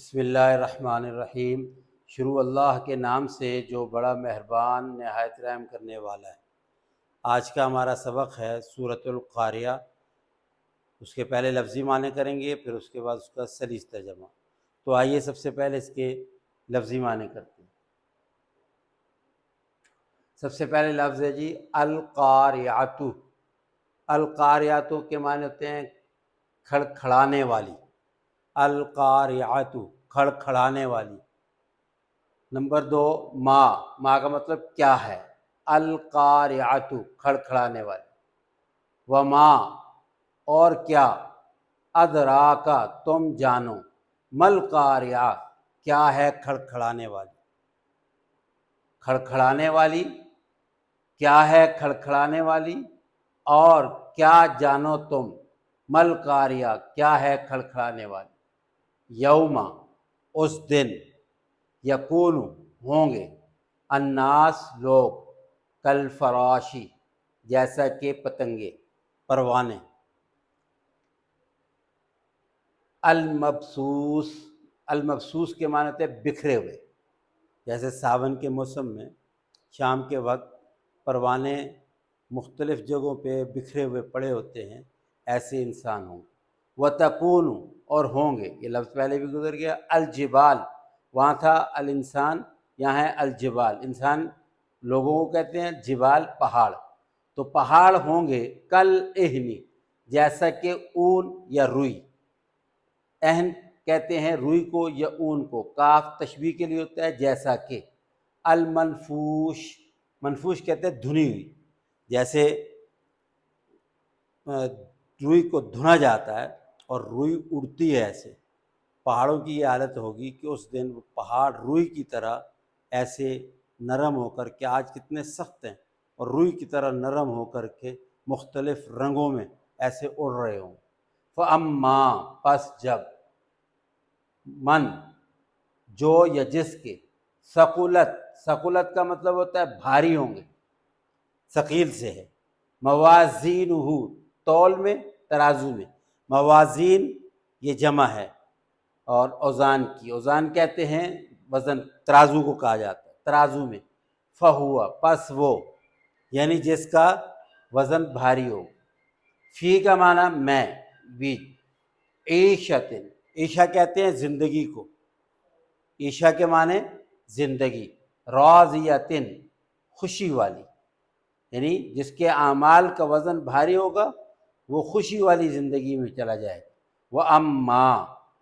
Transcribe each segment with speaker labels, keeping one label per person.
Speaker 1: بسم اللہ الرحمن الرحیم۔ شروع اللہ کے نام سے جو بڑا مہربان نہایت رحم کرنے والا ہے۔ آج کا ہمارا سبق ہے سورۃ القاریہ۔ اس کے پہلے لفظی معنی کریں گے، پھر اس کے بعد اس کا سلیس ترجمہ۔ تو آئیے سب سے پہلے اس کے لفظی معنی کرتے ہیں۔ سب سے پہلے لفظ ہے جی القاریۃ۔ القاریۃ کے معنی ہوتے ہیں کھڑکھڑانے والی۔ القاریۃ کھڑکھڑانے والی۔ نمبر 2 ما کا مطلب کیا ہے۔ القاریۃ کھڑکھڑانے والی۔ وما اور کیا، ادراکا تم جانو، مل قاریہ کیا ہے کھڑکھڑانے والی۔ کھڑکھڑانے والی کیا ہے، کھڑکھڑانے والی، اور کیا جانو تم، مل قاریہ کیا ہے کھڑکھڑانے والی۔ یوم اس دن، یکون ہوں گے، الناس لوگ، کل فراشی جیسا کہ پتنگے، پروانے۔ المبسوس، المبسوس کے معنی ہوتے ہیں بکھرے ہوئے۔ جیسے ساون کے موسم میں شام کے وقت پروانے مختلف جگہوں پہ بکھرے ہوئے پڑے ہوتے ہیں، ایسے انسان ہوں گے۔ وتکون اور ہوں گے، یہ لفظ پہلے بھی گزر گیا۔ الجبال وہاں تھا الانسان، یہاں ہے الجبال، انسان لوگوں کو کہتے ہیں، جبال پہاڑ۔ تو پہاڑ ہوں گے کل اہنی جیسا کہ اون یا روئی۔ اہن کہتے ہیں روئی کو یا اون کو، کاف تشبیہ کے لیے ہوتا ہے جیسا کہ۔ المنفوش، منفوش کہتے ہیں دھنی ہوئی، جیسے روئی کو دھنا جاتا ہے اور روئی اڑتی ہے ایسے۔ پہاڑوں کی یہ حالت ہوگی کہ اس دن وہ پہاڑ روئی کی طرح ایسے نرم ہو کر کے، آج کتنے سخت ہیں، اور روئی کی طرح نرم ہو کر کے مختلف رنگوں میں ایسے اڑ رہے ہوں۔ فَأَمَّا پس جب، من جو یا جس کے، ثقلت، ثقلت کا مطلب ہوتا ہے بھاری ہوں گے، ثقیل سے ہے۔ موازینہ تول میں، ترازو میں، موازین یہ جمع ہے، اور اوزان کی، اوزان کہتے ہیں وزن، ترازو کو کہا جاتا ہے، ترازو میں۔ فہوا پس وہ، یعنی جس کا وزن بھاری ہو۔ فی کا معنی میں، بیچ۔ عیشت، عیشہ کہتے ہیں زندگی کو، عیشہ کے معنی زندگی۔ راضیۃ خوشی والی، یعنی جس کے اعمال کا وزن بھاری ہوگا وہ خوشی والی زندگی میں چلا جائے گا۔ وَأَمَّا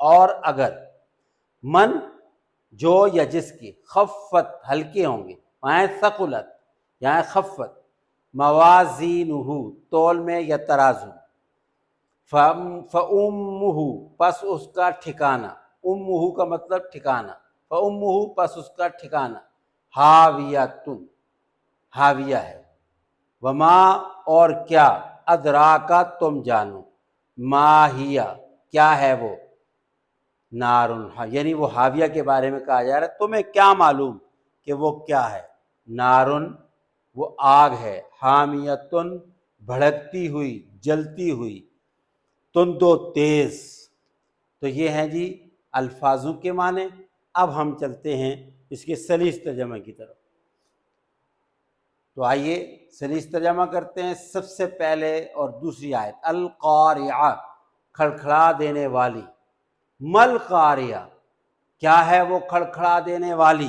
Speaker 1: اور اگر، من جو یا جس کی، خفت ہلکے ہوں گے، وہاں ثقلت یہاں خفت۔ موازینہ تول میں یا ترازو۔ فَأُمُّهُ پس اس کا ٹھکانہ، امہ کا مطلب ٹھکانہ، فَأُمُّهُ پس اس کا ٹھکانہ، حاویۃ حاویہ ہے۔ وما اور کیا، ادراکا تم جانو، ما ہی کیا ہے وہ، نارن یعنی وہ حاویہ کے بارے میں کہا جا رہا ہے، تمہیں کیا معلوم کہ وہ کیا ہے۔ نارن وہ آگ ہے، حامیتن بھڑکتی ہوئی، جلتی ہوئی، تند و تیز۔ تو یہ ہیں جی الفاظوں کے معنی۔ اب ہم چلتے ہیں اس کے سلیس ترجمہ کی طرف۔ تو آئیے سلیس ترجمہ کرتے ہیں۔ سب سے پہلے اور دوسری آیت، القاریہ کھڑکھڑا دینے والی۔ مل قاریہ کیا ہے وہ کھڑکھڑا دینے والی۔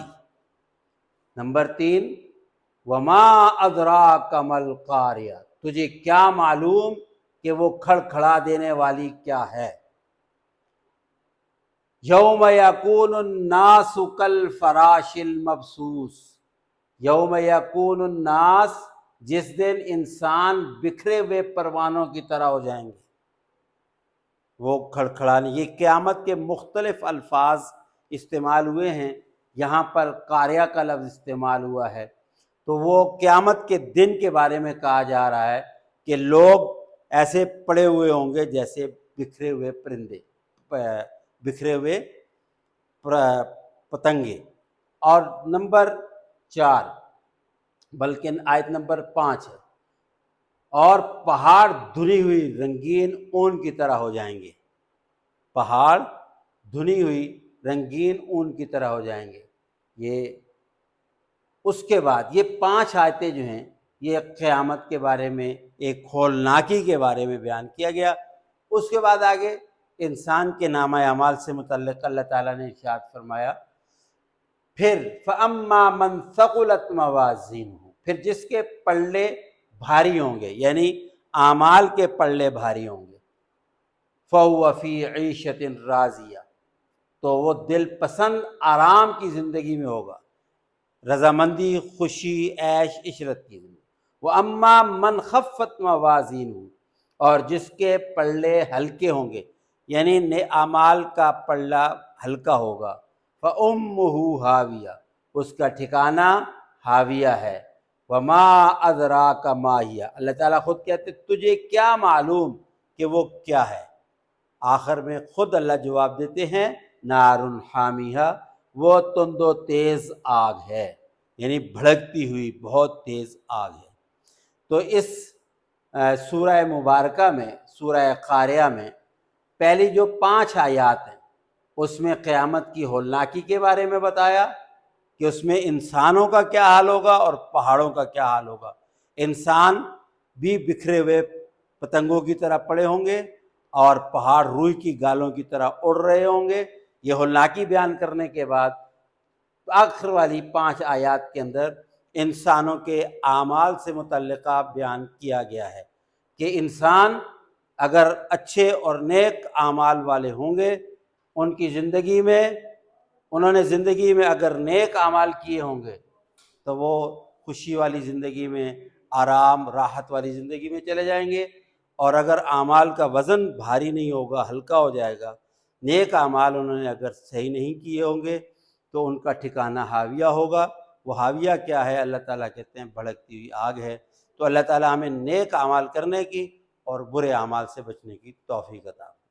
Speaker 1: نمبر 3، وما ادراک مل قاریہ تجھے کیا معلوم کہ وہ کھڑکھڑا دینے والی کیا ہے۔ یوم یکون الناس کالفراش المبثوث، یوم یکون الناس جس دن انسان بکھرے ہوئے پروانوں کی طرح ہو جائیں گے۔ وہ کھڑکھڑانے، یہ قیامت کے مختلف الفاظ استعمال ہوئے ہیں، یہاں پر قاریہ کا لفظ استعمال ہوا ہے۔ تو وہ قیامت کے دن کے بارے میں کہا جا رہا ہے کہ لوگ ایسے پڑے ہوئے ہوں گے جیسے بکھرے ہوئے پرندے، بکھرے ہوئے پتنگے۔ اور نمبر 4 بلکہ آیت نمبر 5 ہے، اور پہاڑ دھنی ہوئی رنگین اون کی طرح ہو جائیں گے۔ پہاڑ دھنی ہوئی رنگین اون کی طرح ہو جائیں گے۔ یہ اس کے بعد یہ 5 آیتیں جو ہیں یہ قیامت کے بارے میں، ایک ہولناکی کے بارے میں بیان کیا گیا۔ اس کے بعد آگے انسان کے نامہ اعمال سے متعلق اللہ تعالیٰ نے ارشاد فرمایا، پھر فَأَمَّا مَنْ ثَقُلَتْ مَوَازِينُهُ، پھر جس کے پلے بھاری ہوں گے، یعنی اعمال کے پلے بھاری ہوں گے، فَهُوَ فِي عِيشَةٍ رَاضِيَةٍ، تو وہ دل پسند آرام کی زندگی میں ہوگا، رضامندی، خوشی، عیش عشرت کی زندگی۔ وَأَمَّا مَنْ خَفَّتْ مَوَازِينُهُ، اور جس کے پلے ہلکے ہوں گے، یعنی اعمال کا پلہ ہلکا ہوگا، فَأُمُّهُ هَاوِيَةٌ، اس کا ٹھکانہ ہاویہ ہے۔ وَمَا أَدْرَاكَ مَا هِيَ، اللہ تعالیٰ خود کہتے تجھے کیا معلوم کہ وہ کیا ہے۔ آخر میں خود اللہ جواب دیتے ہیں، نار حامیہ، وہ تند و تیز آگ ہے، یعنی بھڑکتی ہوئی بہت تیز آگ ہے۔ تو اس سورہ مبارکہ میں، سورہ قاریہ میں پہلی جو 5 آیات ہیں اس میں قیامت کی ہولناکی کے بارے میں بتایا کہ اس میں انسانوں کا کیا حال ہوگا اور پہاڑوں کا کیا حال ہوگا۔ انسان بھی بکھرے ہوئے پتنگوں کی طرح پڑے ہوں گے اور پہاڑ روئی کی گالوں کی طرح اڑ رہے ہوں گے۔ یہ ہولناکی بیان کرنے کے بعد آخر والی 5 آیات کے اندر انسانوں کے اعمال سے متعلقہ بیان کیا گیا ہے کہ انسان اگر اچھے اور نیک اعمال والے ہوں گے، ان کی زندگی میں، انہوں نے زندگی میں اگر نیک اعمال کیے ہوں گے تو وہ خوشی والی زندگی میں، آرام راحت والی زندگی میں چلے جائیں گے، اور اگر اعمال کا وزن بھاری نہیں ہوگا، ہلکا ہو جائے گا، نیک اعمال انہوں نے اگر صحیح نہیں کیے ہوں گے تو ان کا ٹھکانہ ہاویہ ہوگا۔ وہ ہاویہ کیا ہے؟ اللہ تعالیٰ کہتے ہیں بھڑکتی ہوئی آگ ہے۔ تو اللہ تعالیٰ ہمیں نیک اعمال کرنے کی اور برے اعمال سے بچنے کی توفیق عطا فرمائے۔